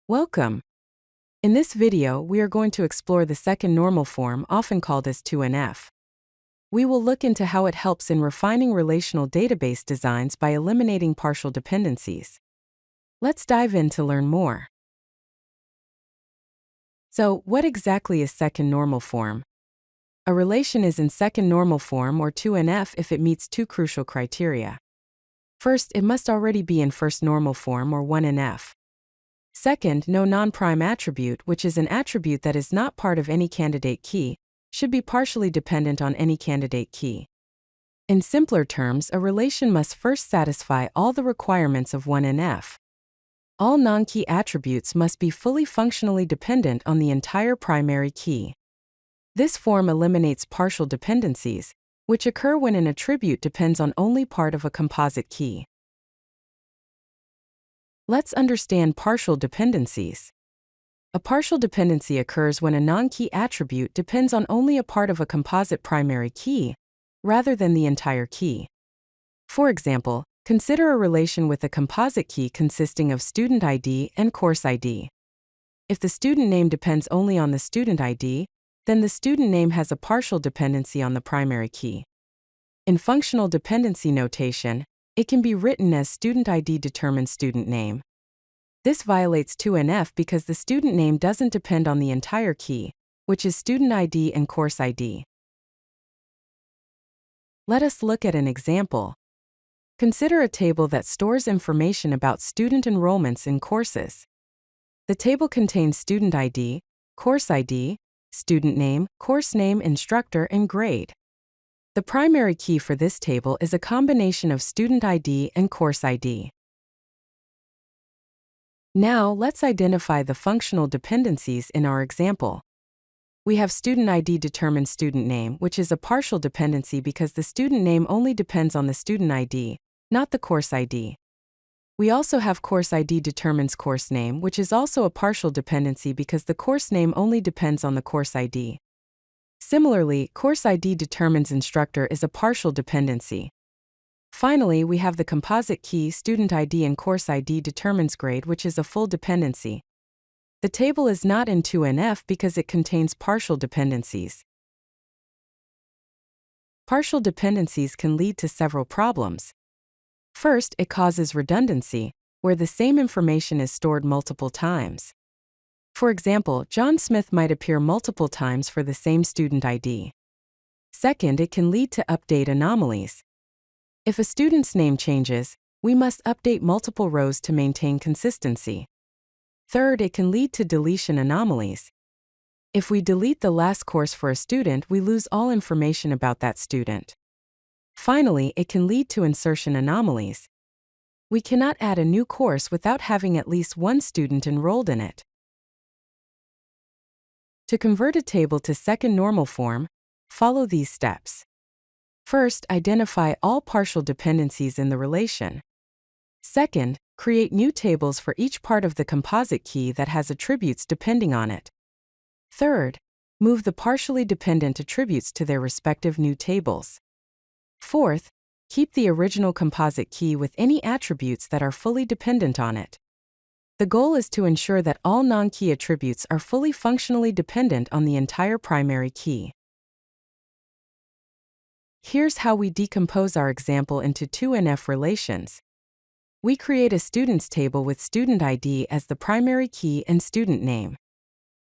Welcome. In this video, we are going to explore the second normal form, often called as 2NF. We will look into how it helps in refining relational database designs by eliminating partial dependencies. Let's dive in to learn more. So, what exactly is second normal form? A relation is in second normal form or 2NF if it meets two crucial criteria. First, it must already be in first normal form or 1NF. Second, no non-prime attribute, which is an attribute that is not part of any candidate key, should be partially dependent on any candidate key. In simpler terms, a relation must first satisfy all the requirements of 1NF. All non-key attributes must be fully functionally dependent on the entire primary key. This form eliminates partial dependencies, which occur when an attribute depends on only part of a composite key. Let's understand partial dependencies. A partial dependency occurs when a non-key attribute depends on only a part of a composite primary key, rather than the entire key. For example, consider a relation with a composite key consisting of student ID and course ID. If the student name depends only on the student ID, then the student name has a partial dependency on the primary key. In functional dependency notation, it can be written as student ID determines student name. This violates 2NF because the student name doesn't depend on the entire key, which is student ID and course ID. Let us look at an example. Consider a table that stores information about student enrollments in courses. The table contains student ID, course ID, student name, course name, instructor, and grade. The primary key for this table is a combination of student ID and course ID. Now, let's identify the functional dependencies in our example. We have student ID determines student name, which is a partial dependency because the student name only depends on the student ID, not the course ID. We also have course ID determines course name, which is also a partial dependency because the course name only depends on the course ID. Similarly, course ID determines instructor is a partial dependency. Finally, we have the composite key student ID and course ID determines grade, which is a full dependency. The table is not in 2NF because it contains partial dependencies. Partial dependencies can lead to several problems. First, it causes redundancy, where the same information is stored multiple times. For example, John Smith might appear multiple times for the same student ID. Second, it can lead to update anomalies. If a student's name changes, we must update multiple rows to maintain consistency. Third, it can lead to deletion anomalies. If we delete the last course for a student, we lose all information about that student. Finally, it can lead to insertion anomalies. We cannot add a new course without having at least one student enrolled in it. To convert a table to second normal form, follow these steps. First, identify all partial dependencies in the relation. Second, create new tables for each part of the composite key that has attributes depending on it. Third, move the partially dependent attributes to their respective new tables. Fourth, keep the original composite key with any attributes that are fully dependent on it. The goal is to ensure that all non-key attributes are fully functionally dependent on the entire primary key. Here's how we decompose our example into 2NF relations. We create a students table with student ID as the primary key and student name.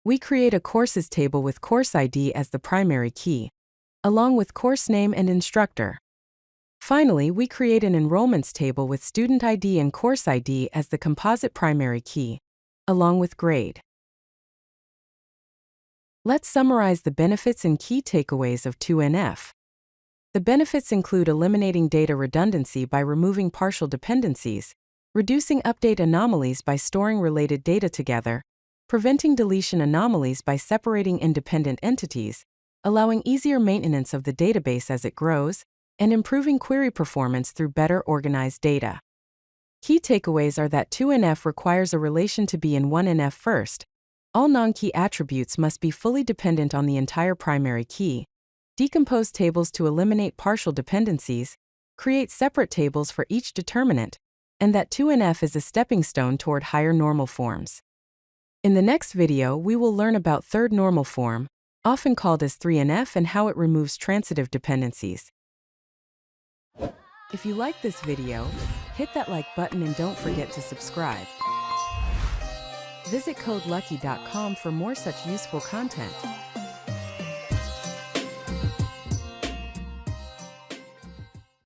We create a courses table with course ID as the primary key, along with course name and instructor. Finally, we create an enrollments table with student ID and course ID as the composite primary key, along with grade. Let's summarize the benefits and key takeaways of 2NF. The benefits include eliminating data redundancy by removing partial dependencies, reducing update anomalies by storing related data together, preventing deletion anomalies by separating independent entities, allowing easier maintenance of the database as it grows, and improving query performance through better organized data. Key takeaways are that 2NF requires a relation to be in 1NF first. All non-key attributes must be fully dependent on the entire primary key. Decompose tables to eliminate partial dependencies. Create separate tables for each determinant. And that 2NF is a stepping stone toward higher normal forms. In the next video, we will learn about third normal form, often called as 3NF, and how it removes transitive dependencies. If you like this video, hit that like button and don't forget to subscribe. Visit codelucky.com for more such useful content.